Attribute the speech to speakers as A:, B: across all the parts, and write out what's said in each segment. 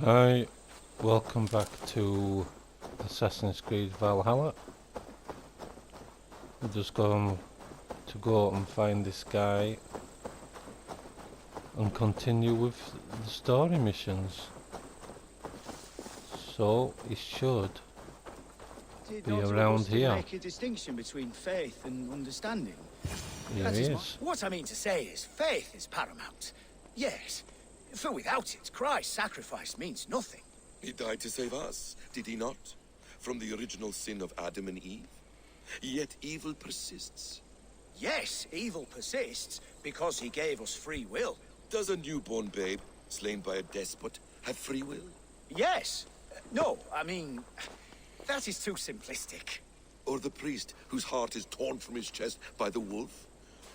A: Hi, welcome back to Assassin's Creed Valhalla. We're just going to go out and find this guy and continue with the story missions. So he should be around here.
B: Make a distinction between faith and understanding.
A: Here he is.
B: What I mean to say is, faith is paramount. Yes, for without it, Christ's sacrifice means nothing.
C: He died to save us, did he not? From the original sin of Adam and Eve? Yet evil persists.
B: Yes, evil persists because he gave us free will.
C: Does a newborn babe, slain by a despot, have free will?
B: Yes. No, I mean, that is too simplistic.
C: Or the priest whose heart is torn from his chest by the wolf?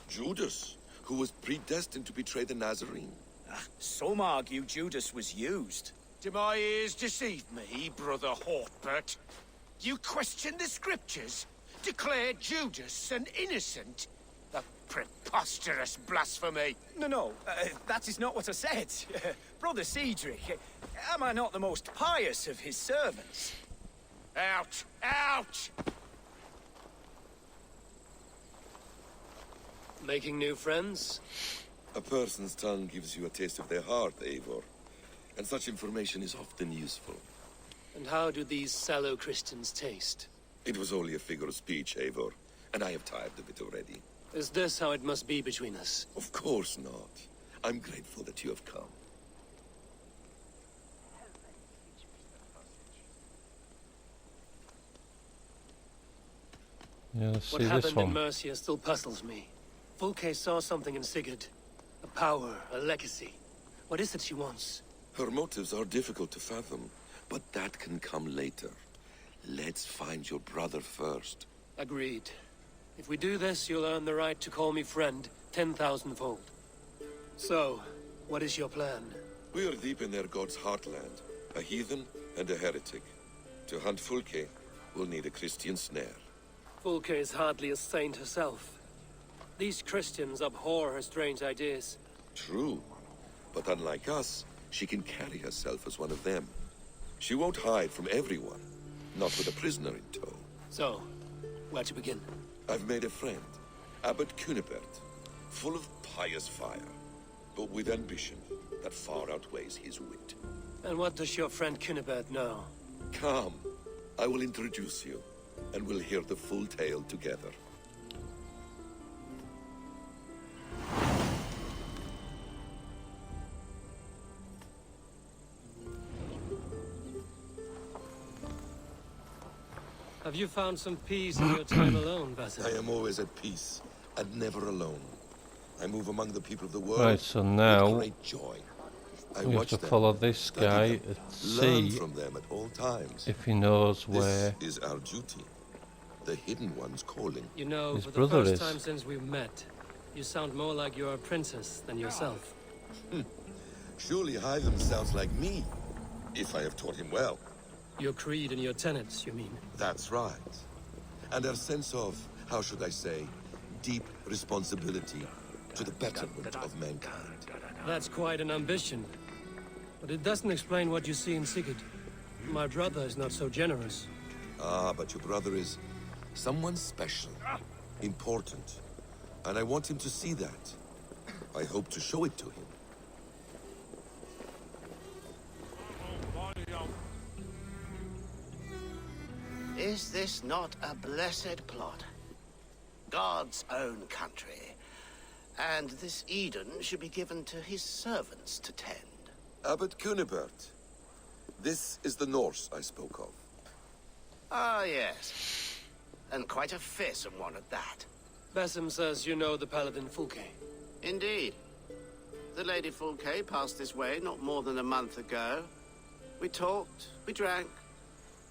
C: Judas, who was predestined to betray the Nazarene?
B: Some argue Judas was used.
D: Do my ears deceive me, Brother Hortbert? You question the scriptures? Declare Judas an innocent? A preposterous blasphemy!
B: No, that is not what I said. Brother Cedric, am I not the most pious of his servants?
D: Out! Out!
E: Making new friends?
C: A person's tongue gives you a taste of their heart, Eivor. And such information is often useful.
E: And how do these sallow Christians taste?
C: It was only a figure of speech, Eivor, and I have tired of it already.
E: Is this how it must be between us?
C: Of course not. I'm grateful that you have come.
A: Yeah, let's see
E: What
A: this
E: happened in
A: one.
E: Mercia still puzzles me. Fulke saw something in Sigurd. A power, a legacy. What is it she wants?
C: Her motives are difficult to fathom, but that can come later. Let's find your brother first.
E: Agreed. If we do this, you'll earn the right to call me friend 10,000-fold. So, what is your plan?
C: We are deep in their god's heartland, a heathen and a heretic. To hunt Fulke, we'll need a Christian snare.
E: Fulke is hardly a saint herself. These Christians abhor her strange ideas.
C: True, but unlike us, she can carry herself as one of them. She won't hide from everyone, not with a prisoner in tow.
E: So, where to begin?
C: I've made a friend, Abbot Cunibert, full of pious fire, but with ambition that far outweighs his wit.
E: And what does your friend Cunibert know?
C: Come, I will introduce you, and we'll hear the full tale together.
E: Have you found some peace in your time alone, Basim?
C: I am always at peace, and never alone. I move among the people of the world
A: Right, so now
C: with great joy. I
A: we have
C: watch
A: to
C: them,
A: follow this
C: study
A: guy
C: them,
A: and
C: learn
A: see
C: from them at all times.
A: if he knows where
C: This is our duty. The hidden one's calling.
E: You know,
A: his
E: for the
A: brother
E: first
A: is.
E: time since we've met, you sound more like you're a princess than yourself.
C: Surely Hytham sounds like me, if I have taught him well.
E: Your creed and your tenets, you mean?
C: That's right. And our sense of, how should I say, deep responsibility to the betterment of mankind.
E: That's quite an ambition. But it doesn't explain what you see in Sigurd. My brother is not so generous.
C: Ah, but your brother is someone special, important. And I want him to see that. I hope to show it to him.
D: Is this not a blessed plot? God's own country. And this Eden should be given to his servants to tend.
C: Abbot Cunibert. This is the Norse I spoke of.
D: Ah, yes. And quite a fearsome one at that.
E: Basim says you know the paladin Fulke.
D: Indeed. The Lady Fulke passed this way not more than a month ago. We talked, we drank.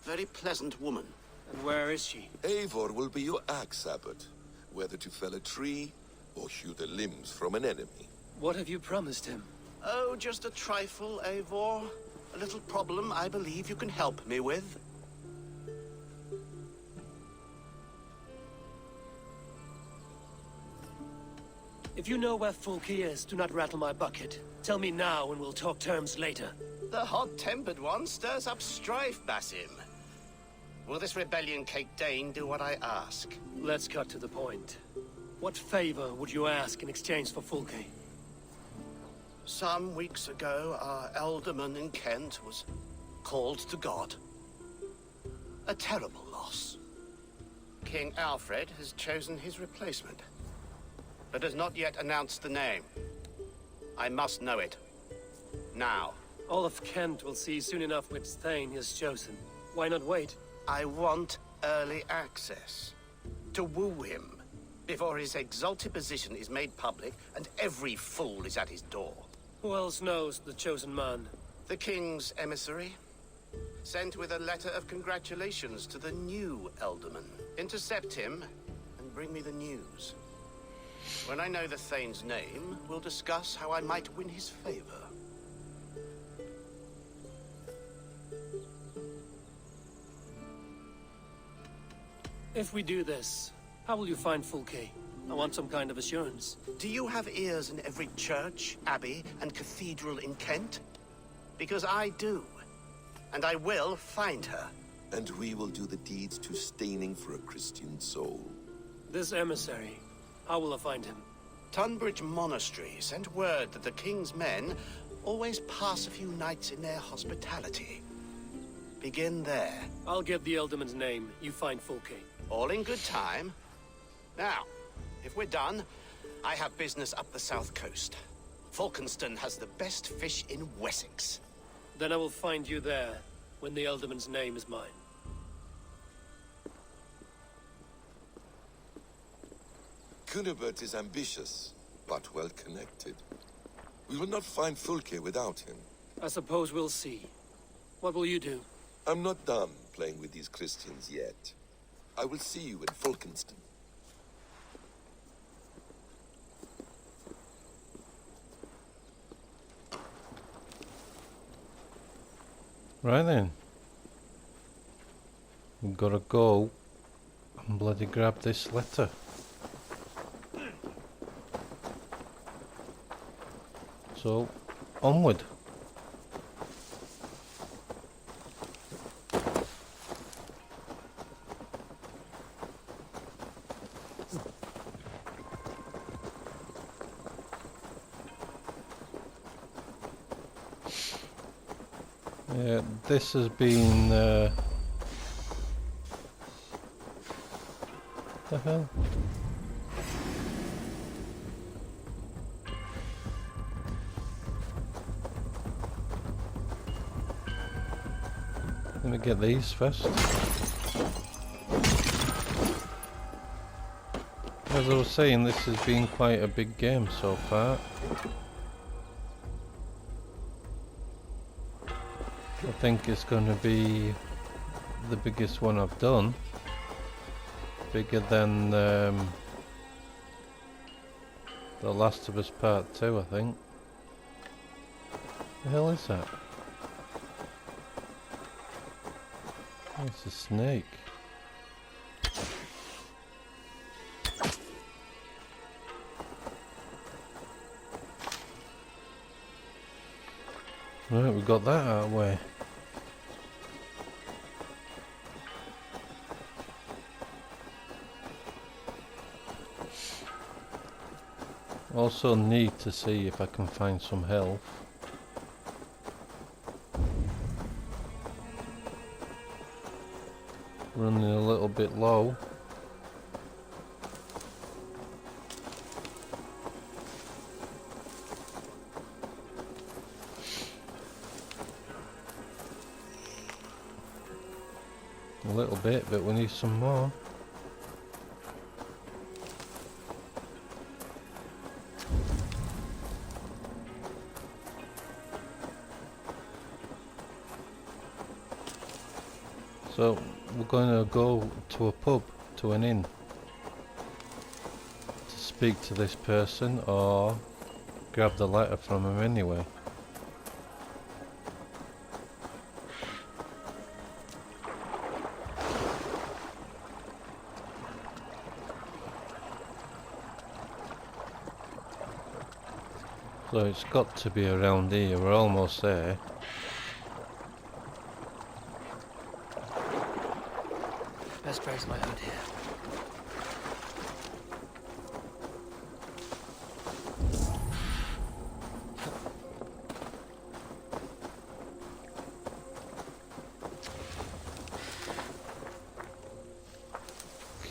D: Very pleasant woman.
E: And where is she?
C: Eivor will be your axe, Abbot. Whether to fell a tree or hew the limbs from an enemy.
E: What have you promised him?
D: Oh, just a trifle, Eivor. A little problem I believe you can help me with.
E: If you know where Fulke is, do not rattle my bucket. Tell me now and we'll talk terms later.
F: The hot-tempered one stirs up strife, Basim. Will this rebellion Cake Dane do what I ask?
E: Let's cut to the point. What favor would you ask in exchange for Fulke?
F: Some weeks ago, our alderman in Kent was called to God. A terrible loss. King Alfred has chosen his replacement, but has not yet announced the name. I must know it. Now.
E: All of Kent will see soon enough which Thane is chosen. Why not wait?
F: I want early access. To woo him, before his exalted position is made public and every fool is at his door.
E: Who else knows the chosen man?
F: The king's emissary, sent with a letter of congratulations to the new alderman. Intercept him and bring me the news. When I know the Thane's name, we'll discuss how I might win his favor.
E: If we do this, how will you find Fulke? I want some kind of assurance.
F: Do you have ears in every church, abbey, and cathedral in Kent? Because I do. And I will find her.
C: And we will do the deeds too staining for a Christian soul.
E: This emissary, how will I find him?
F: Tunbridge Monastery sent word that the king's men always pass a few nights in their hospitality. Begin there.
E: I'll get the Elderman's name. You find Fulke.
F: All in good time. Now, if we're done, I have business up the south coast. Falkenston has the best fish in Wessex.
E: Then I will find you there, when the Elderman's name is mine.
C: Cunibert is ambitious, but well connected. We will not find Fulke without him.
E: I suppose we'll see. What will you do?
C: I'm not done playing with these Christians yet. I will see you in Falkenston.
A: Right then. We've got to go and bloody grab this letter. So, onward. This has been the hell? Let me get these first. As I was saying, this has been quite a big game so far. I think it's going to be the biggest one I've done. Bigger than The Last of Us Part 2, I think. The hell is that? Oh, it's a snake. Right, we got that out of the way. Also need to see if I can find some health. Running a little bit low. A little bit, but we need some more. So we're going to go to a pub, to an inn, to speak to this person or grab the letter from him anyway. So it's got to be around here, we're almost there.
E: Best brace my hood here.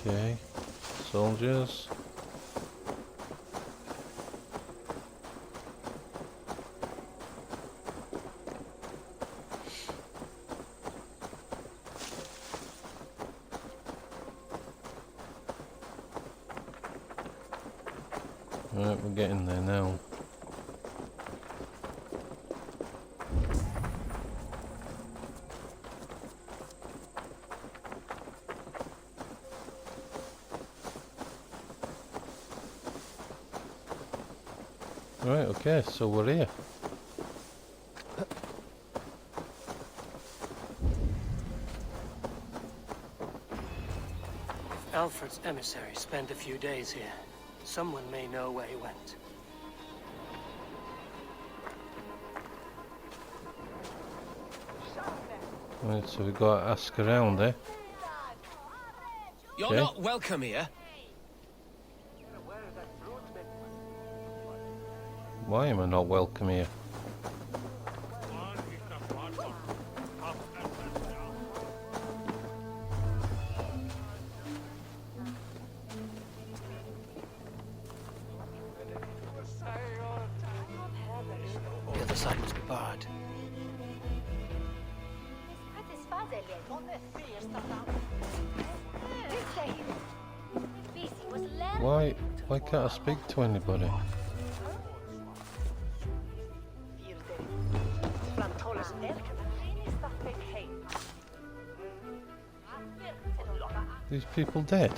A: Okay, soldiers. Right, we're getting there now. Right, okay, so we're here.
E: Alfred's emissary spent a few days here. Someone may know where he went.
A: Right, so we've got to ask around, eh?
B: You're
A: Okay.
B: not welcome here.
A: Why am I not welcome here?
E: The other side must be barred.
A: Why can't I speak to anybody? These people dead?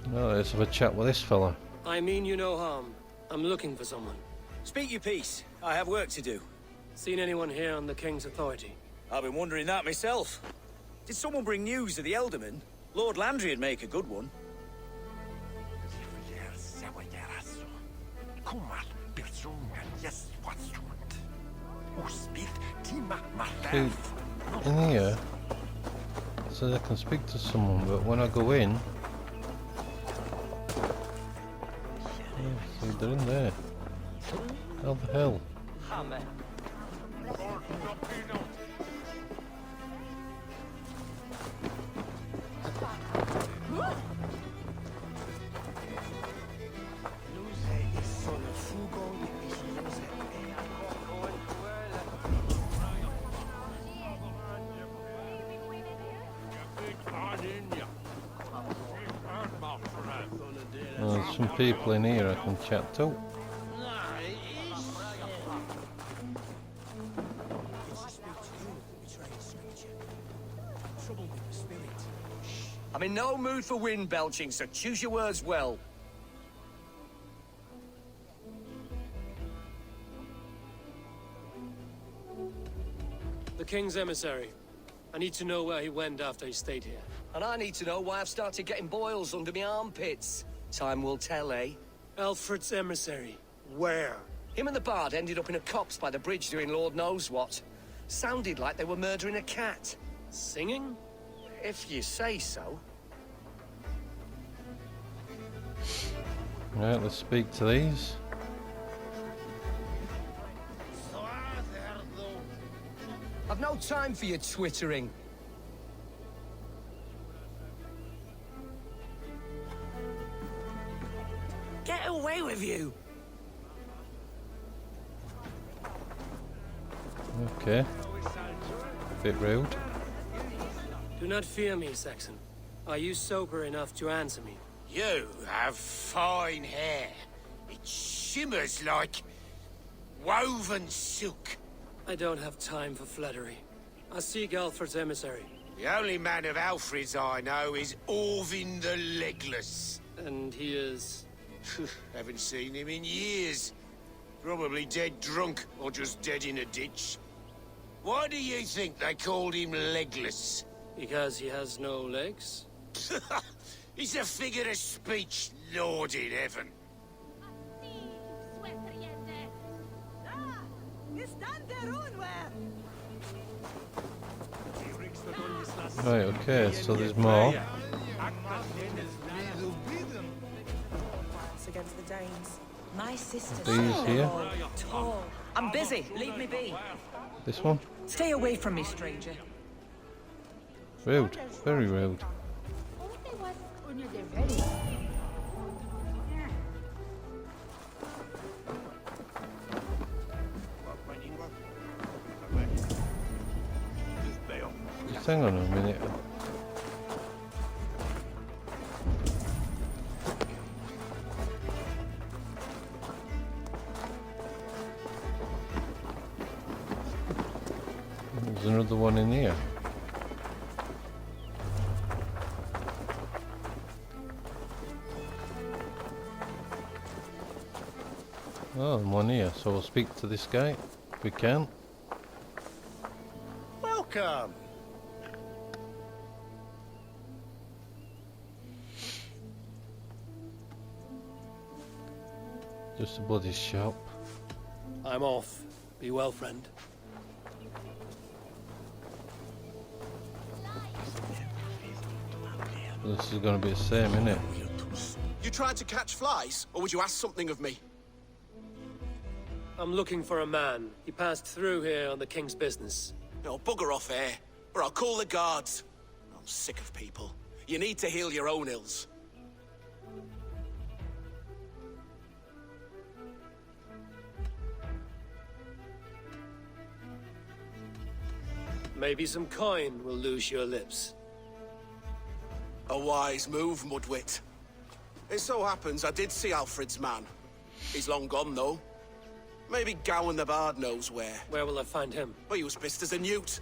A: No, let's have a chat with this fella.
E: I mean you no harm. I'm looking for someone.
B: Speak your piece. I have work to do.
E: Seen anyone here on the King's authority?
B: I've been wondering that myself. Did someone bring news of the Elderman? Lord Landry'd make a good one.
A: See, in here, it says I can speak to someone, but when I go in, see, they're in there. How the hell? There's some people in here I can chat to.
B: I'm in no mood for wind belching, so choose your words well.
E: The King's emissary. I need to know where he went after he stayed here.
G: And I need to know why I've started getting boils under my armpits. Time will tell, eh?
E: Alfred's emissary. Where?
G: Him and the bard ended up in a copse by the bridge doing Lord knows what. Sounded like they were murdering a cat.
E: Singing?
G: If you say so.
A: Right, let's speak to these.
G: I've no time for your twittering. Get away with you!
A: Okay. Bit rude.
E: Do not fear me, Saxon. Are you sober enough to answer me?
D: You have fine hair. It shimmers like woven silk.
E: I don't have time for flattery. I seek Alfred's emissary.
D: The only man of Alfred's I know is Orvin the Legless.
E: And he is...
D: Haven't seen him in years. Probably dead drunk, or just dead in a ditch. Why do you think they called him Legless?
E: Because he has no legs?
D: He's a figure of speech, Lord in heaven.
A: Right, okay, so there's more.
H: Against the Danes. My sister's
A: These here.
H: tall. I'm busy. Leave me be.
A: This one.
H: Stay away from me, stranger.
A: Rude. Very rude. Just hang on a minute. There's another one in here. Oh, and one here, so we'll speak to this guy if we can.
F: Welcome.
A: Just a bloody shop.
E: I'm off. Be well, friend.
A: This is going to be the same, isn't it?
I: You tried to catch flies, or would you ask something of me?
E: I'm looking for a man. He passed through here on the king's business.
I: No, bugger off here, or I'll call the guards. I'm sick of people. You need to heal your own ills.
E: Maybe some coin will loose your lips.
I: A wise move, Mudwit. It so happens I did see Alfred's man. He's long gone, though. Maybe Gowan the Bard knows where.
E: Where will I find him?
I: Well, he was pissed as a newt.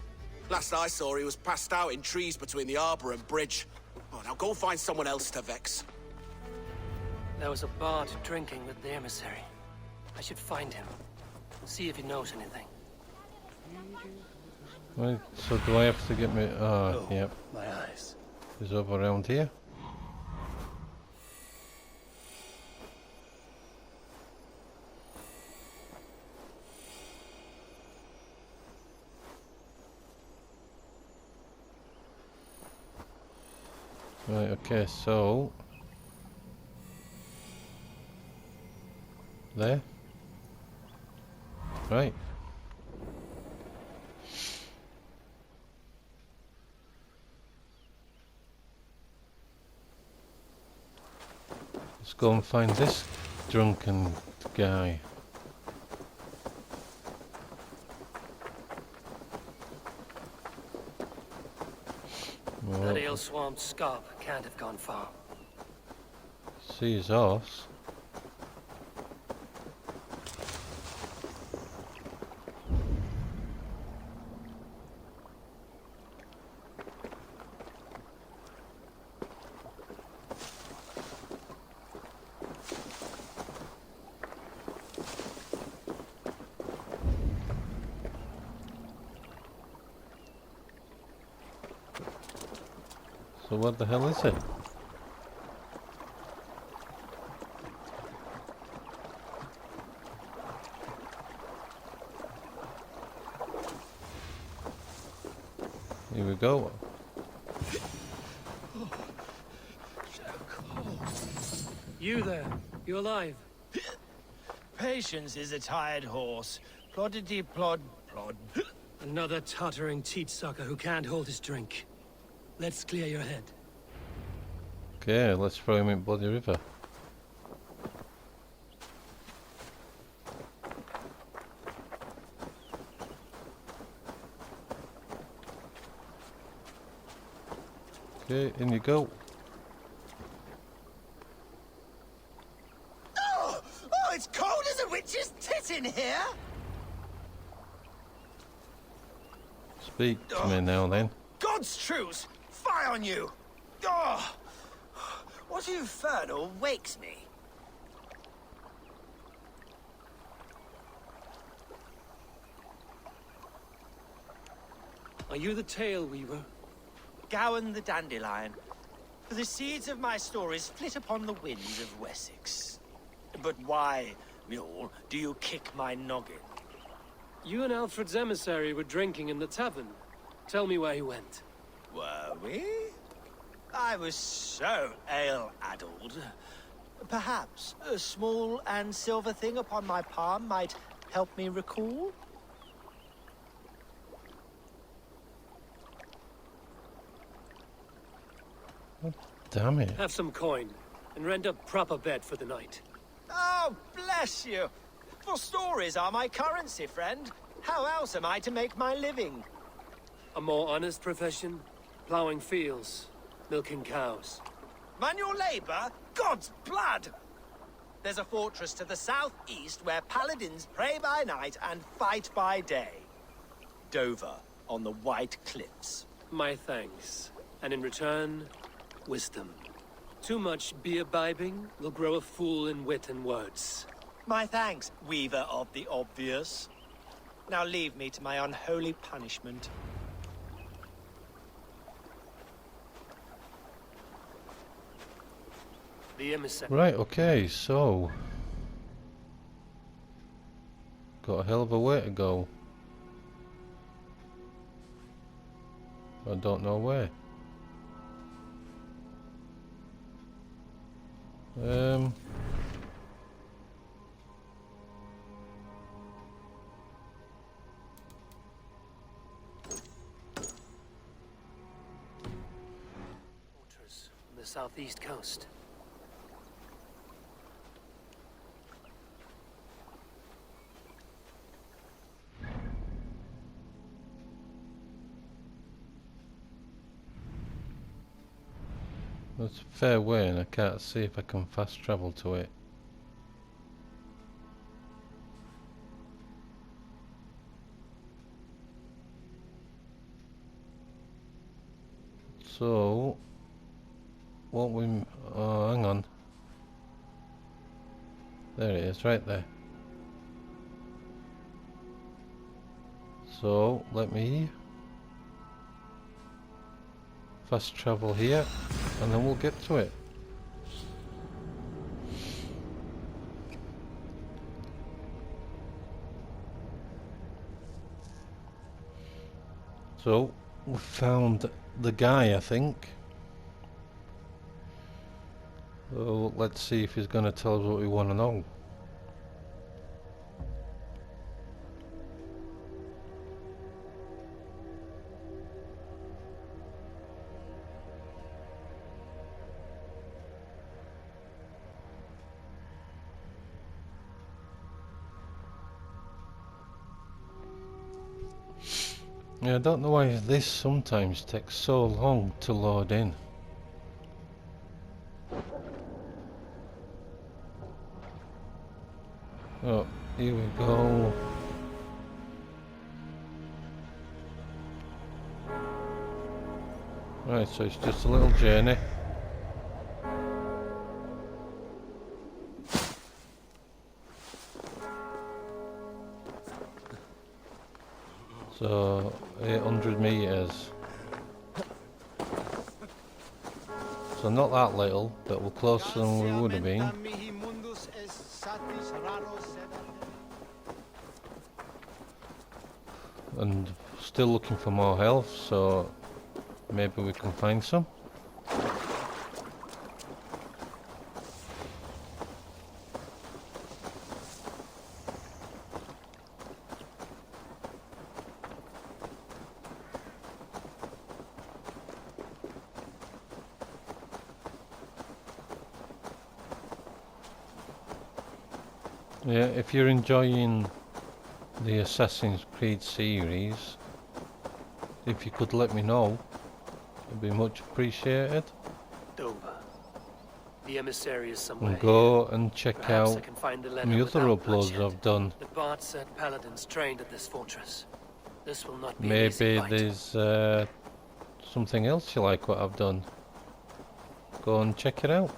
I: Last I saw, he was passed out in trees between the arbor and bridge. Oh, now go find someone else to vex.
E: There was a bard drinking with the emissary. I should find him. See if he knows anything.
A: Right, so do I have to get me... Oh, yep.
E: My eyes.
A: He's over around here. Right, okay, so... There. Right. Let's go and find this drunken guy.
E: That ale-swamped scab can't have gone far.
A: See his horse. So what the hell is it? Here we go.
E: You there? You alive?
B: Patience is a tired horse. Ploddity plod plod.
E: Another tottering teat-sucker who can't hold his drink. Let's clear your head.
A: Okay, let's throw him in Bloody River. Okay, in you go.
B: Oh, it's cold as a witch's tit in here.
A: Speak to me now then.
B: God's truce! Fie on you! Oh, what infernal wakes me?
E: Are you the tale weaver?
B: Gowan the Dandelion. The seeds of my stories flit upon the winds of Wessex. But why, mule, do you kick my noggin?
E: You and Alfred's emissary were drinking in the tavern. Tell me where he went.
B: Were we? I was so ale-addled. Perhaps a small and silver thing upon my palm might help me recall?
A: Damn it.
E: Have some coin, and rent a proper bed for the night.
B: Oh, bless you! For stories are my currency, friend. How else am I to make my living?
E: A more honest profession? Plowing fields, milking cows.
B: Manual labor? God's blood! There's a fortress to the southeast where paladins pray by night and fight by day. Dover, on the White Cliffs.
E: My thanks. And in return, wisdom. Too much beer-bibbing will grow a fool in wit and words.
B: My thanks, weaver of the obvious. Now leave me to my unholy punishment.
E: The emissary.
A: Right, okay, so... got a hell of a way to go. I don't know where.
E: Fortress on the southeast coast.
A: That's a fair way and I can't see if I can fast travel to it. So, what we... oh, hang on. There it is, right there. So, let me fast travel here, and then we'll get to it. So, we found the guy, I think. So, let's see if he's going to tell us what we want to know. Yeah, I don't know why this sometimes takes so long to load in. Oh, here we go. Right, so it's just a little journey. So, 800 meters. So not that little, but we're closer than we would have been. And still looking for more health, so maybe we can find some. Yeah, if you're enjoying the Assassin's Creed series, if you could let me know, it'd be much appreciated.
E: Dover. The emissary is somewhere.
A: And go and check
E: Perhaps I
A: out
E: can find the letter
A: my other
E: without
A: uploads
E: bloodshed.
A: I've done.
E: The Bard said paladins trained at this fortress. This will not be an
A: Maybe
E: easy fight.
A: there's something else you like what I've done. Go and check it out.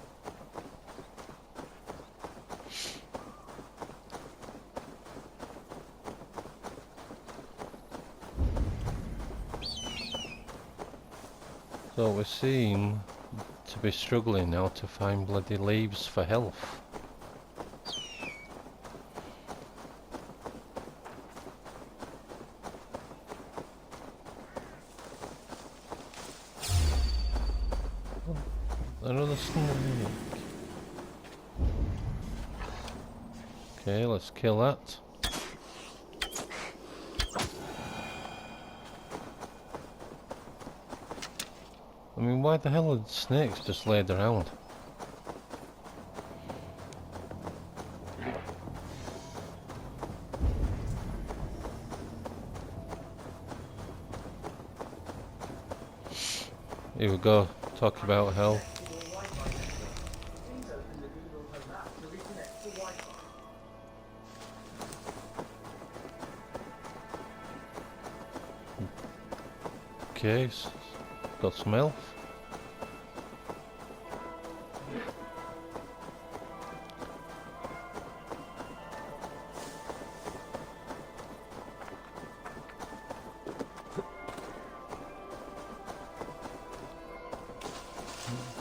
A: So we seem to be struggling now to find bloody leaves for health. Another snake. Okay, let's kill that. I mean, why the hell are the snakes just laid around? Here we go, talk about hell. Okay, got some health.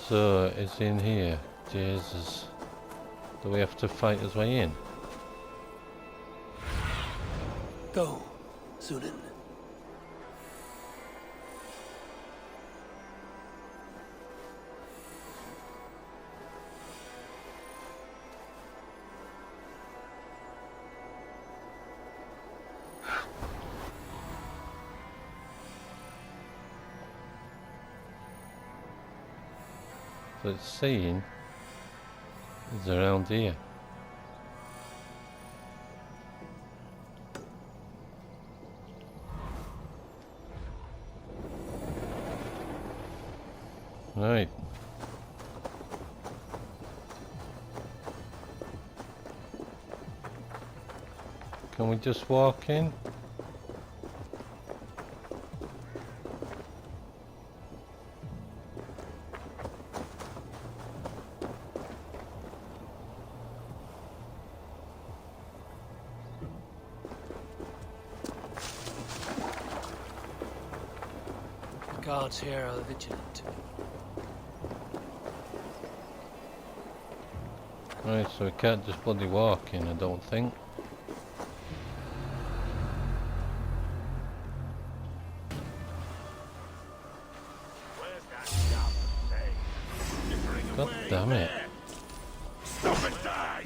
A: So, it's in here. Jesus. Do we have to fight his way in?
E: Go, Sunan.
A: So it's saying it's around here. Right. Can we just walk in?
E: The guards here are vigilant.
A: Right, so we can't just bloody walk in, I don't think. God damn it.
D: Stop and die!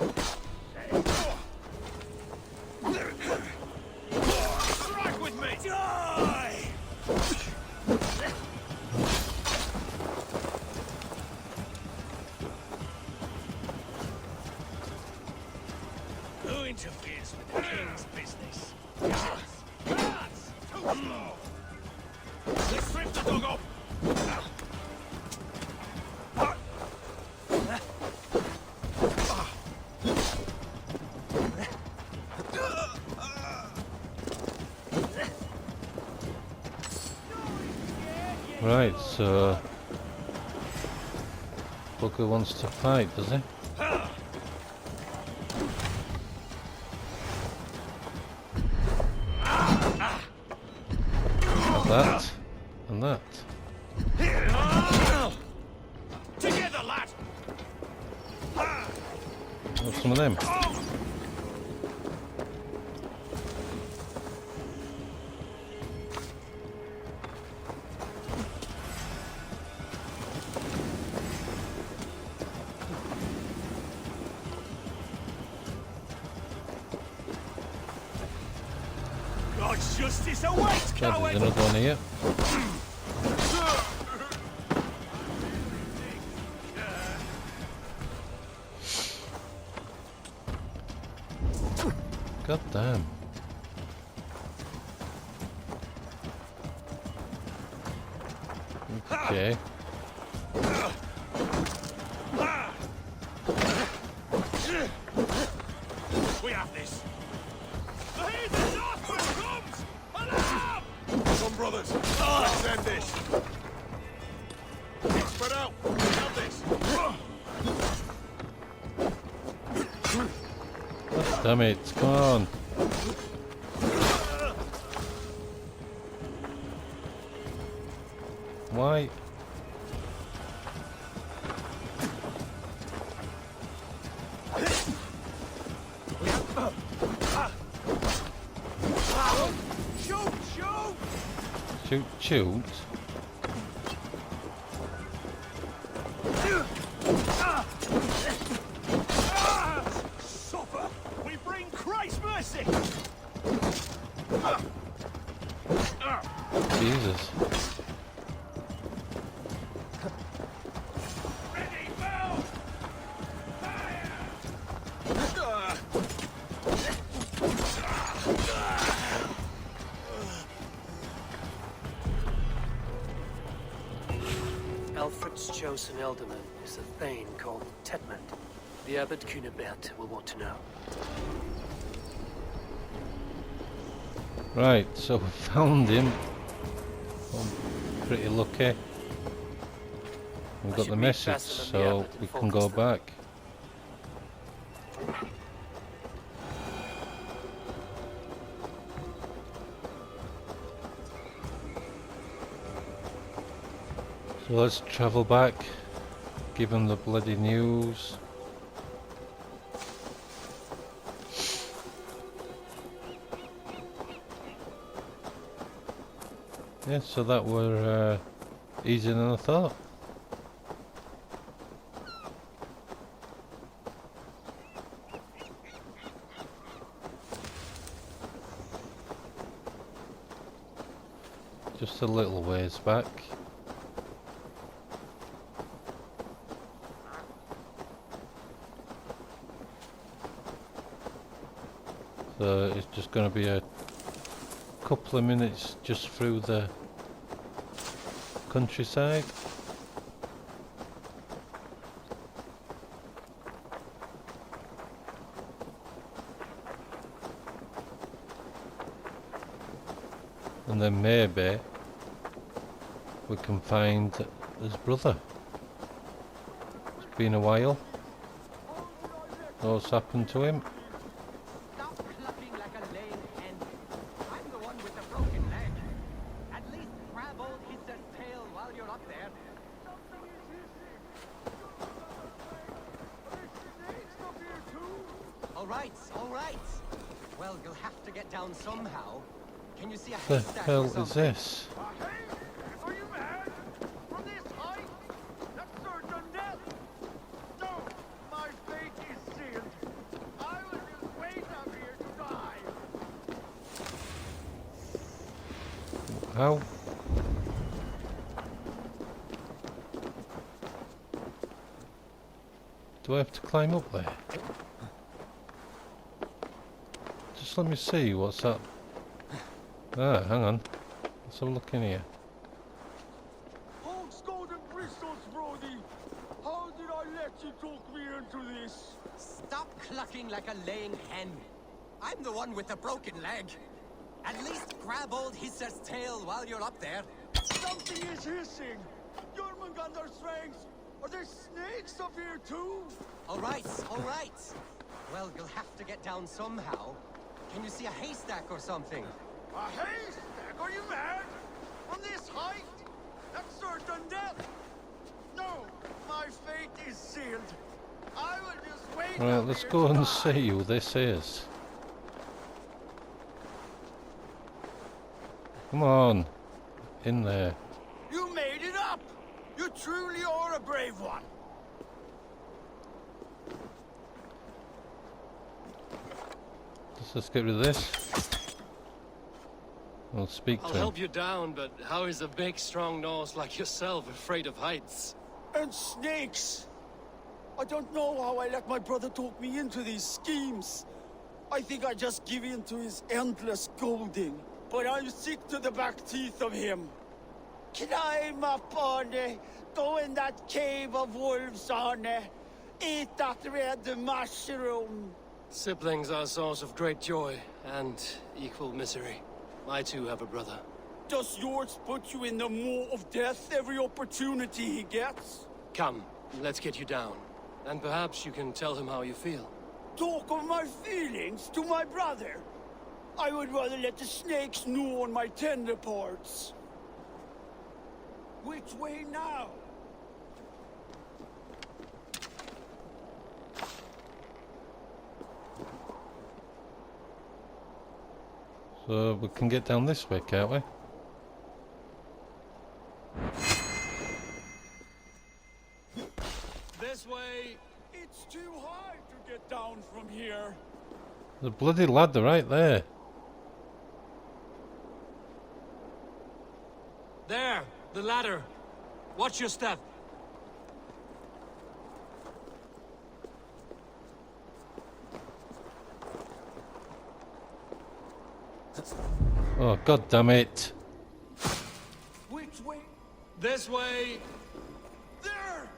D: Strike with me! Die! Who interferes with the king's business? Guards! Too slow! Let's strip the dog off!
A: Right, so Booker wants to fight, does he? That and that.
D: Together, lad!
A: What's some of them?
D: God's justice awaits,
A: Yeah,
D: coward!
A: there's another one here. God damn. Okay.
D: We have this. The heathen northward comes! Alarm! Come, brothers. Let's end this. Spread out. We have this.
A: God damn it, come on. Why? Shoot, shoot.
D: Suffer! We bring Christ's mercy!
A: Jesus.
D: Ready, bow! Fire!
E: Alfred's chosen ealdorman is a thane called Tedmund. The Abbot Cunibert will want to know.
A: Right, so we found him. I'm pretty lucky. We got the message, so we can go back. So let's travel back, give him the bloody news. Yeah, so that were easier than I thought. Just a little ways back. So it's just going to be a couple of minutes just through the countryside. And then maybe we can find his brother. It's been a while. What's happened to him?
B: Stop clucking like a lame hen. I'm the one with the broken leg. At least grab old Hitler's tail while you're up there. All right, all right. Well, you'll have to get down somehow. Can you see a
A: The
B: haystack
A: hell
B: or
A: is
B: something?
A: this?
D: Are you mad? From this height? That's certain death! No! My fate is sealed! I will just wait up here to die!
A: How? Do I have to climb up there? Just let me see what's that. Ah, hang on. Let's have a look in here.
D: Hogs, golden bristles, Brody! How did I let you talk me into this?
B: Stop clucking like a lame hen. I'm the one with the broken leg. At least grab old Hitler's tail while you're up there.
D: Something is hissing! Jormungandr's strength! Are there snakes up here too?
B: All right, all right. Well, you'll have to get down somehow. Can you see a haystack or something?
D: A haystack? Are you mad? On this height? That's certain death! No! My fate is sealed. I will just wait
A: Right,
D: up
A: let's
D: here
A: go
D: to
A: and
D: die.
A: see who this is. Come on. In there.
D: You made it up! You truly are a brave one!
A: Let's get rid of this. I'll speak
E: I'll
A: to him.
E: help you down, but how is a big, strong nose like yourself afraid of heights?
D: And snakes! I don't know how I let my brother talk me into these schemes. I think I just give in to his endless scolding. But I'm sick to the back teeth of him. Climb up on it. Go in that cave of wolves on it. Eat that red mushroom.
E: Siblings are a source of great joy and equal misery. I too have a brother.
D: Does yours put you in the maw of death every opportunity he gets?
E: Come, let's get you down. And perhaps you can tell him how you feel.
D: Talk of my feelings to my brother. I would rather let the snakes gnaw on my tender parts. Which way now?
A: So we can get down this way, can't we? The bloody ladder right there.
E: There, the ladder. Watch your step.
A: Oh, god damn it.
D: Which way?
E: This way.
D: There!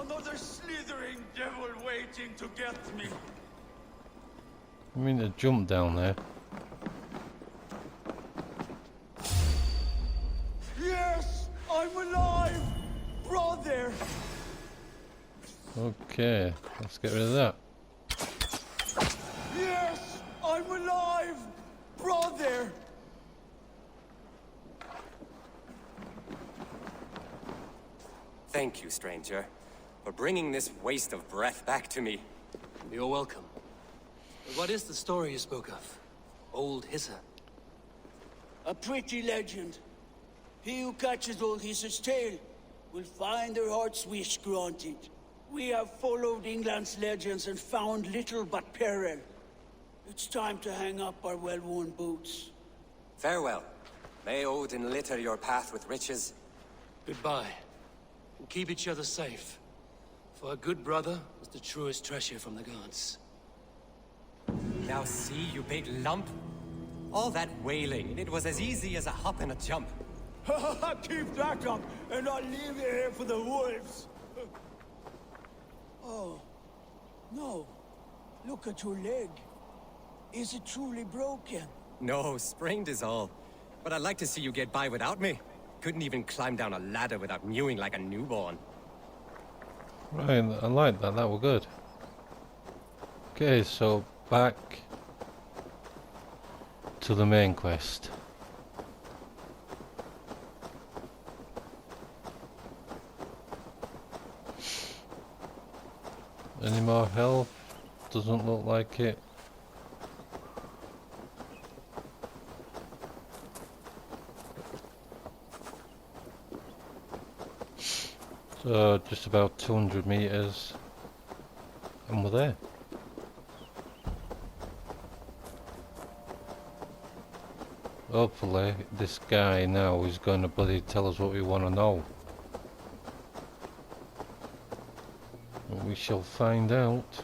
D: Another slithering devil waiting to get me.
A: I mean to jump down there.
D: Yes! I'm alive! Brother!
A: Okay, let's get rid of that.
D: Yes! I'm alive! Brother!
J: Thank you, stranger, for bringing this waste of breath back to me.
E: You're welcome. But what is the story you spoke of? Old Hissa?
D: A pretty legend. He who catches old Hissa's tail will find their heart's wish granted. We have followed England's legends and found little but peril. It's time to hang up our well-worn boots.
J: Farewell. May Odin litter your path with riches.
E: Goodbye. And keep each other safe. For a good brother is the truest treasure from the gods.
J: Now see, you big lump. All that wailing, it was as easy as a hop and a jump.
D: Keep that up, and I'll leave you here for the wolves. Oh, no. Look at your leg. Is it truly broken?
J: No, sprained is all. But I'd like to see you get by without me. Couldn't even climb down a ladder without mewing like a newborn.
A: Right, I like that, that was good. Okay, so back to the main quest. Any more health? Doesn't look like it. So just about 200 meters and we're there. Hopefully this guy now is going to bloody tell us what we want to know. We shall find out.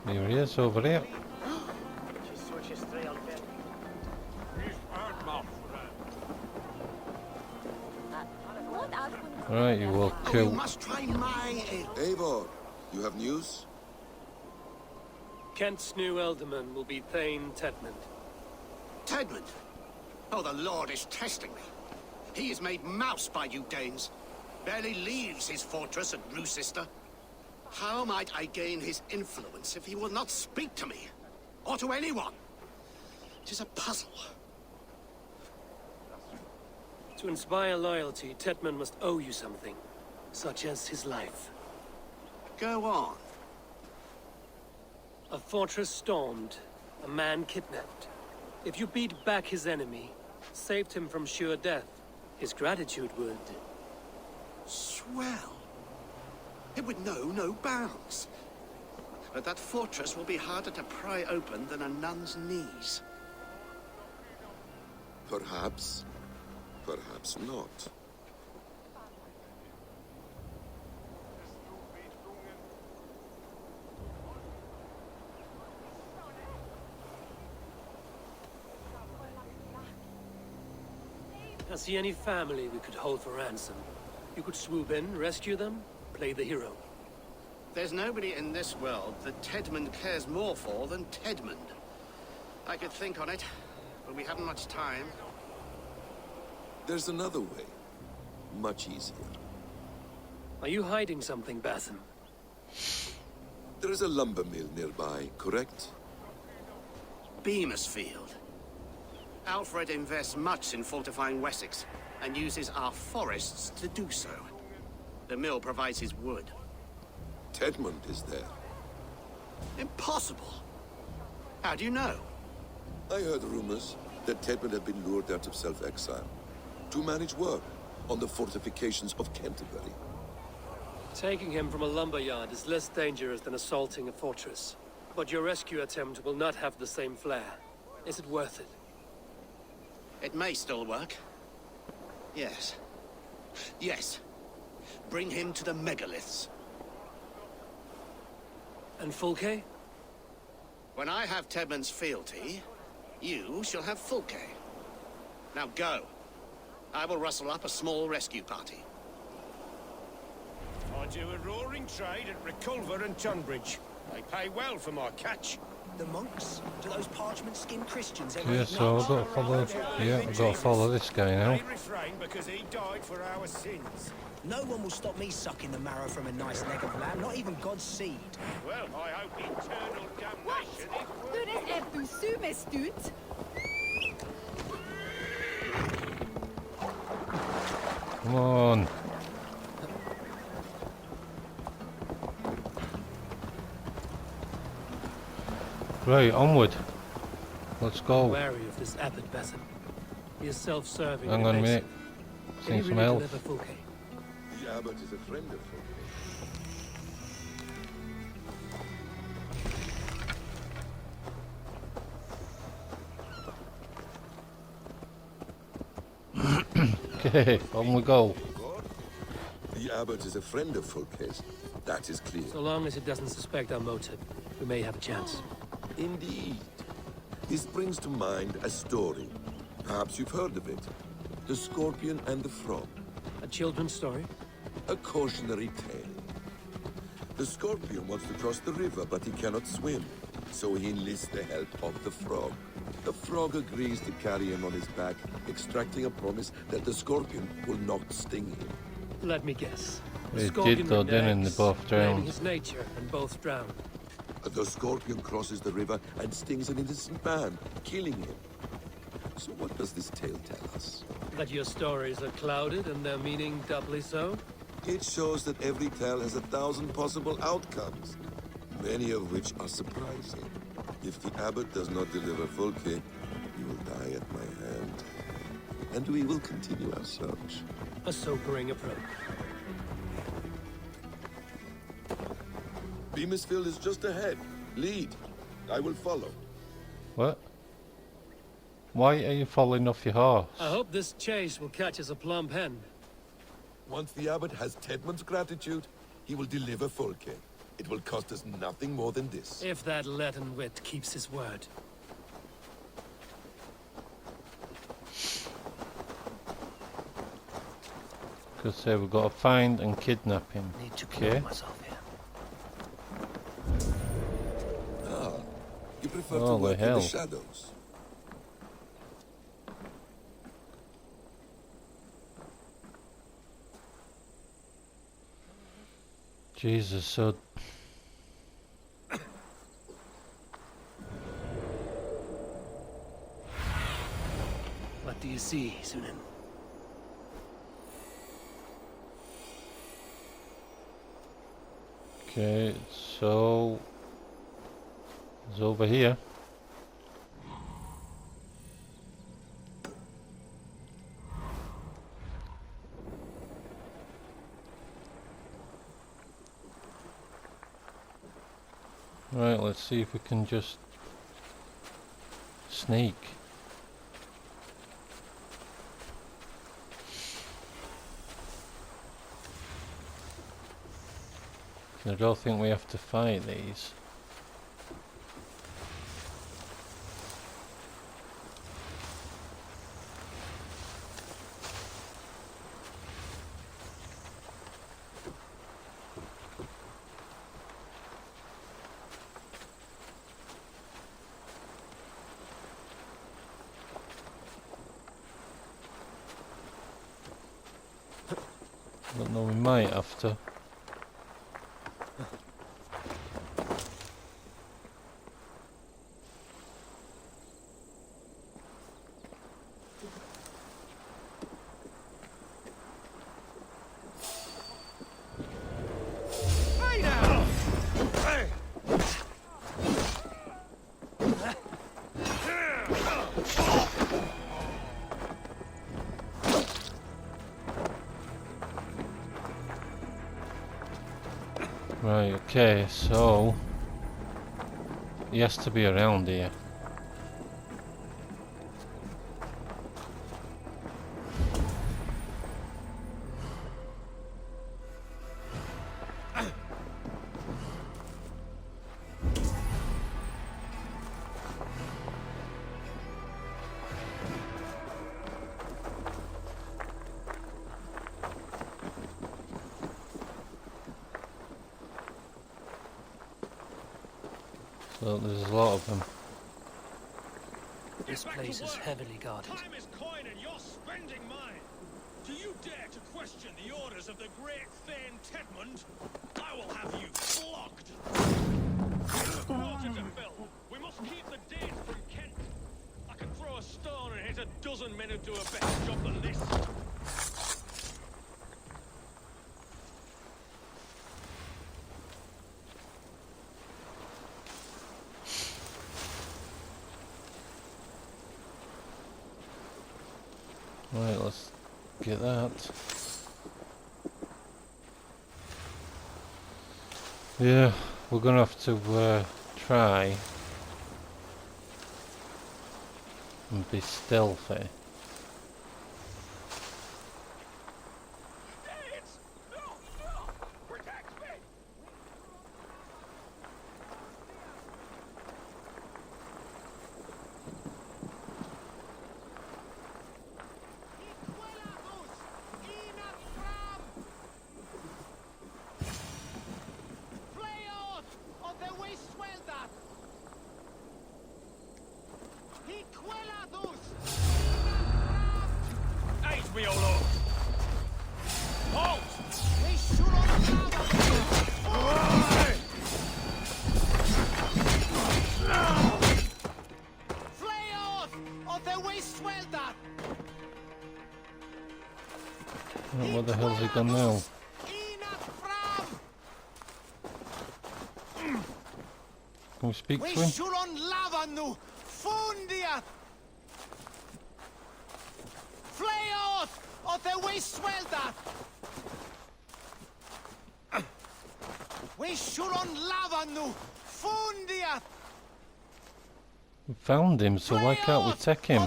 A: Here he is, over here. Right, you will
F: You
A: kill.
F: must try my ale.
C: Eivor, you have news?
E: Kent's new ealdorman will be Thane Tedmund.
F: Tedmund? Oh, the Lord is testing me. He is made mouse by you Danes. Barely leaves his fortress at Roosister. How might I gain his influence if he will not speak to me? Or to anyone? It is a puzzle.
E: To inspire loyalty, Tedmund must owe you something, such as his life.
F: Go on.
E: A fortress stormed, a man kidnapped. If you beat back his enemy, saved him from sure death, his gratitude would...
F: Swell. It would know no bounds. But that fortress will be harder to pry open than a nun's knees.
C: Perhaps. Perhaps not.
E: I see any family we could hold for ransom. You could swoop in, rescue them, play the hero.
F: There's nobody in this world that Tedmund cares more for than Tedmund. I could think on it, but we haven't much time.
C: There's another way. Much easier.
E: Are you hiding something, Batham?
C: There is a lumber mill nearby, correct?
F: Beamersfield. Alfred invests much in fortifying Wessex, and uses our forests to do so. The mill provides his wood.
C: Tedmund is there.
F: Impossible! How do you know?
C: I heard rumors. that Tedman had been lured out of self-exile to manage work on the fortifications of Canterbury.
E: Taking him from a lumberyard is less dangerous than assaulting a fortress. But your rescue attempt will not have the same flair. Is it worth it?
F: It may still work. Yes. Yes. Bring him to the megaliths.
E: And Fulke?
F: When I have Tedman's fealty, you shall have Fulke. Now go. I will rustle up a small rescue party.
K: I do a roaring trade at Reculver and Tunbridge. They pay well for my catch.
B: The monks? Do those parchment-skinned Christians ever
A: Yeah,
B: eat
A: so
B: nuts?
A: I've got to follow. Yeah, I've got to follow this guy now.
K: They refrain because he died for our sins.
B: No one will stop me sucking the marrow from a nice leg of lamb, not even God's seed.
K: Well, I hope eternal damnation is
L: Hur är du sumest ut?
A: Come on. Right, onward. Let's go.
E: Wary of this abbot Basim. He is self-serving.
A: Hang on a minute.
E: Can you
A: Seen some
E: really
A: else.
E: deliver Fulke?
C: The abbot is a friend of Fulke.
A: Okay, on we go.
C: The abbot is a friend of Fulke's. That is clear.
E: So long as it doesn't suspect our motive, we may have a chance.
C: Indeed. This brings to mind a story. Perhaps you've heard of it. The Scorpion and the Frog.
E: A children's story?
C: A cautionary tale. The Scorpion wants to cross the river, but he cannot swim. So he enlists the help of the Frog. The Frog agrees to carry him on his back, extracting a promise that the Scorpion will not sting him.
E: Let me guess. The
A: They
E: scorpion
A: did though,
E: with
A: didn't they?
E: eggs,
A: Both
E: blaming
A: drowned.
E: his nature, and both drowned.
C: The Scorpion crosses the river and stings an innocent man, killing him. So what does this tale tell us?
E: That your stories are clouded and their meaning doubly so?
C: It shows that every tale has 1,000 possible outcomes, many of which are surprising. If the abbot does not deliver Fulke, he will die at my hand. And we will continue our search.
E: A sobering approach.
C: Beamisfield is just ahead. Lead. I will follow.
A: What? Why are you falling off your horse?
E: I hope this chase will catch us a plump hen.
C: Once the abbot has Tedman's gratitude, he will deliver Fulke. It will cost us nothing more than this.
E: If that Latin wit keeps his word.
A: Could say we've got to find and kidnap him.
B: Need to
A: Okay.
B: kill myself here.
C: You prefer to
A: Holy
C: work in
A: hell.
C: the shadows.
A: Jesus, so
E: What do you see, Sunan?
A: okay, so it's over here. Right, let's see if we can just sneak. I don't think we have to fight these. Don't know, we might have to. Right, okay, so he has to be around here. So there's a lot of them.
E: This place is heavily guarded.
K: Time is coin and you're spending mine. Do you dare to question the orders of the great Thane Tedmund? I will have you flogged. Water to fill. We must keep the Danes from Kent. I can throw a stone and hit a dozen men who do a better job than this.
A: Right, let's get that. Yeah, we're gonna have to try and be stealthy.
K: Aid me, O Lord! Halt!
A: Oh, what the hell's he done now? Can we speak to him? We found him, so why can't we take him?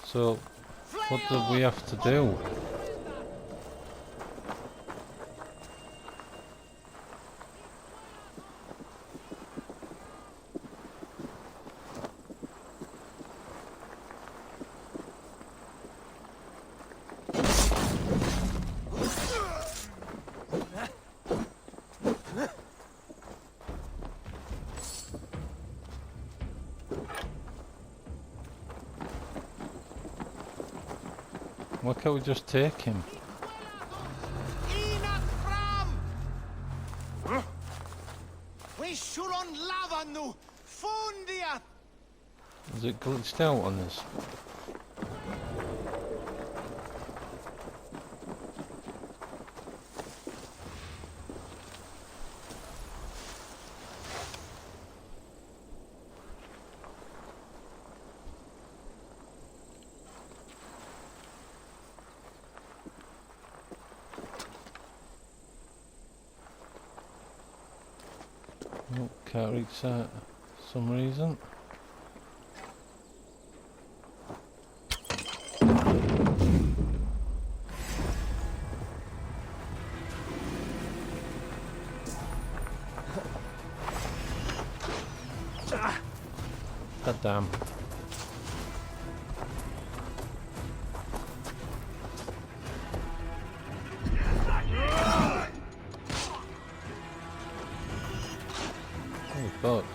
A: So, what do we have to do? Why can't we just take him? Is it glitched out on this? Oh, can't reach that for some reason. God damn. Oh fuck.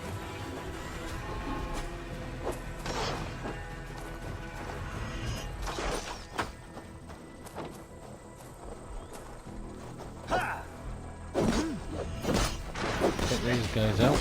A: Get these guys out.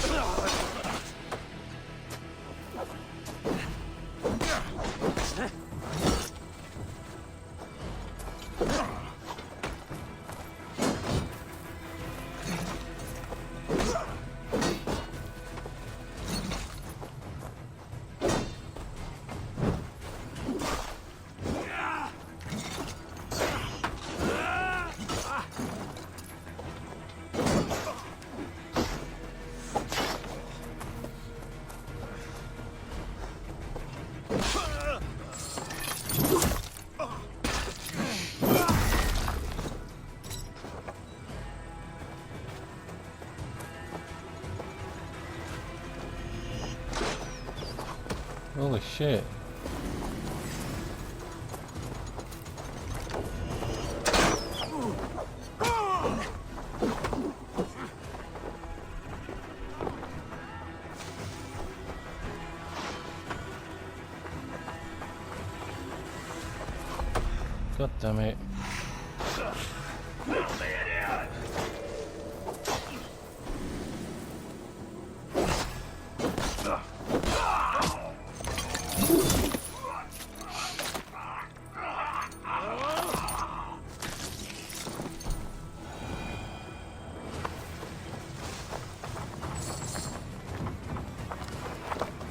A: Holy shit. God damn it.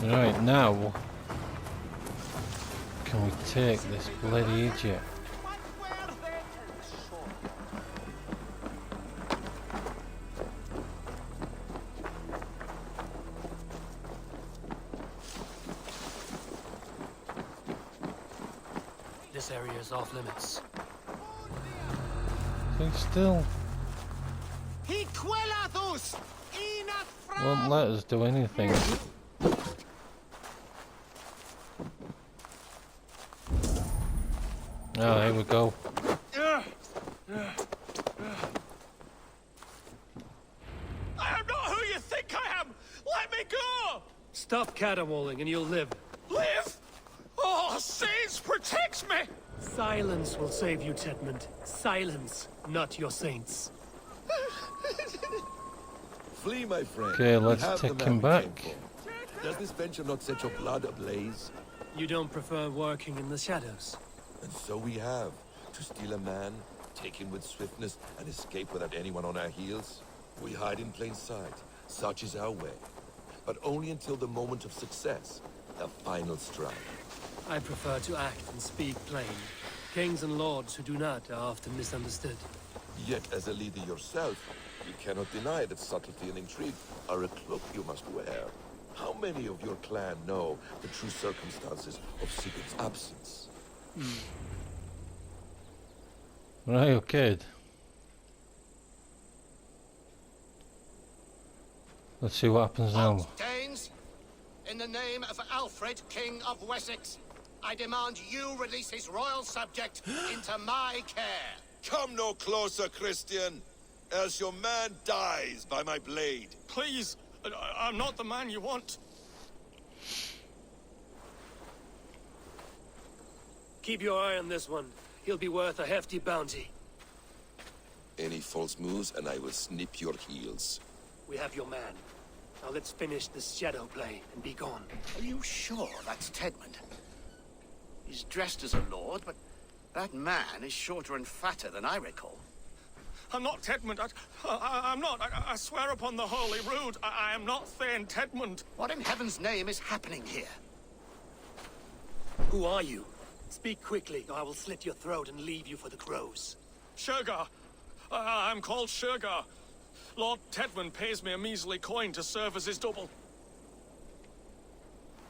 A: Right, now can we take this bloody idiot?
E: This area is off limits.
A: Stay still. Won't let us do anything. Oh, here we go.
K: I am not who you think I am! Let me go!
E: Stop caterwauling and you'll live.
K: Live? Oh, saints, protect me!
E: Silence will save you, Tedmund. Silence, not your saints.
C: Flee, my friend.
A: Okay,
C: We
A: let's
C: have the
A: take
C: man
A: him
C: we
A: back.
C: came for. Does this venture not set your blood ablaze?
E: You don't prefer working in the shadows?
C: And so we have. To steal a man, take him with swiftness, and escape without anyone on our heels? We hide in plain sight. Such is our way. But only until the moment of success. The final strike.
E: I prefer to act and speak plain. Kings and lords who do not are often misunderstood.
C: Yet, as a leader yourself, you cannot deny that subtlety and intrigue are a cloak you must wear. How many of your clan know the true circumstances of Sigurd's absence?
A: Right, okay. Let's see what happens now.
F: Danes, in the name of Alfred, King of Wessex, I demand you release his royal subject into my care.
C: Come no closer, Christian, else your man dies by my blade.
K: Please, I'm not the man you want.
E: Keep your eye on this one. He'll be worth a hefty bounty.
C: Any false moves, and I will snip your heels.
E: We have your man. Now let's finish this shadow play and be gone.
F: Are you sure that's Tedmund? He's dressed as a lord, but that man is shorter and fatter than I recall.
K: I'm not Tedmund. I'm not. I swear upon the Holy Rood, I am not Thane Tedmund.
F: What in heaven's name is happening here?
E: Who are you? Speak quickly, or I will slit your throat and leave you for the crows.
K: Shergar. I'm called Shergar. Lord Tedmund pays me a measly coin to serve as his double.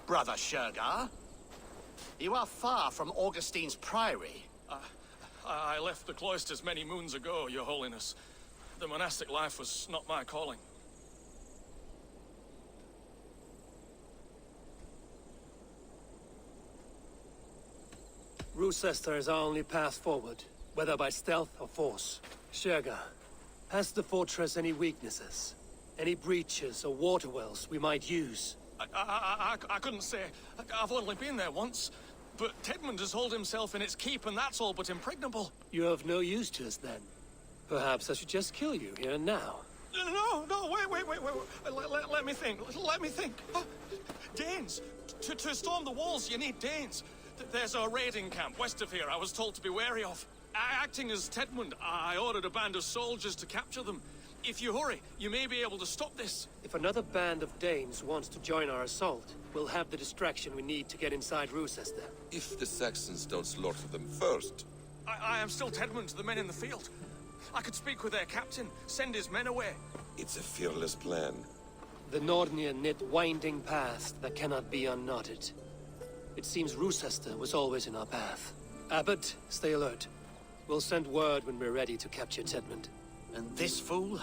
F: Brother Shergar? You are far from Augustine's priory.
K: I left the cloisters many moons ago, Your Holiness. The monastic life was not my calling.
E: Roosester is our only path forward, whether by stealth or force. Shergar, has the fortress any weaknesses? Any breaches or water wells we might use?
K: I couldn't say. I've only been there once. But Tedmund has holed himself in its keep, and that's all but impregnable.
E: You're of no use to us, then. Perhaps I should just kill you here and now.
K: No, wait. Let me think. Let me think. Danes. To storm the walls, you need Danes. There's a raiding camp west of here I was told to be wary of. Acting as Tedmund, I ordered a band of soldiers to capture them. If you hurry, you may be able to stop this.
E: If another band of Danes wants to join our assault, we'll have the distraction we need to get inside Roosester.
C: If the Saxons don't slaughter them first.
K: I am still Tedmund to the men in the field. I could speak with their captain, send his men away.
C: It's a fearless plan.
E: The Nordnir knit winding paths that cannot be unknotted. It seems Roosester was always in our path. Abbot, stay alert. We'll send word when we're ready to capture Tedmund.
F: And this fool?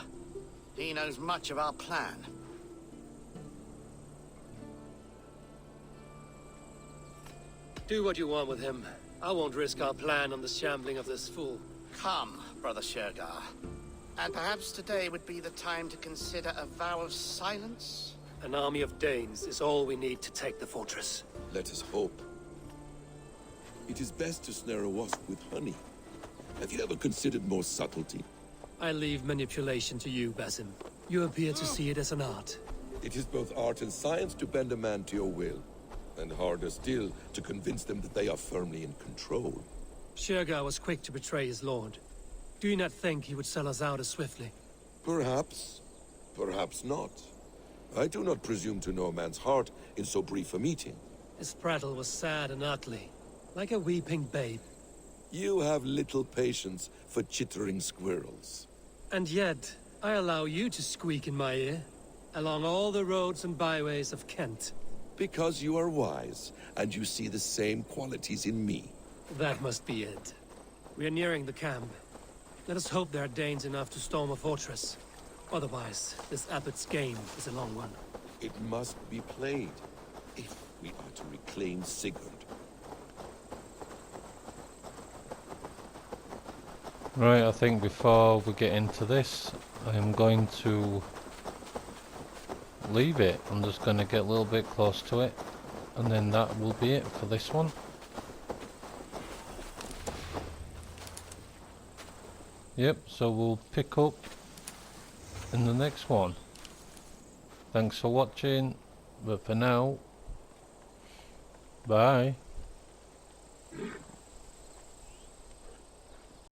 F: He knows much of our plan.
E: Do what you want with him. I won't risk our plan on the shambling of this fool.
F: Come, Brother Shergar. And perhaps today would be the time to consider a vow of silence?
E: An army of Danes is all we need to take the fortress.
C: Let us hope. It is best to snare a wasp with honey. Have you ever considered more subtlety?
E: I leave manipulation to you, Basim. You appear to see it as an art.
C: It is both art and science to bend a man to your will, and harder still to convince them that they are firmly in control.
E: Shergar was quick to betray his lord. Do you not think he would sell us out as swiftly?
C: Perhaps. Perhaps not. I do not presume to know a man's heart in so brief a meeting.
E: His prattle was sad and ugly, like a weeping babe.
C: You have little patience for chittering squirrels.
E: And yet, I allow you to squeak in my ear, along all the roads and byways of Kent.
C: Because you are wise, and you see the same qualities in me.
E: That must be it. We are nearing the camp. Let us hope there are Danes enough to storm a fortress. Otherwise, this abbot's game is a long one.
C: It must be played, if we are to reclaim Sigurd.
A: Right, I think before we get into this, I am going to leave it. I'm just going to get a little bit close to it, and then that will be it for this one. Yep, so we'll pick up in the next one. Thanks for watching, but for now, bye.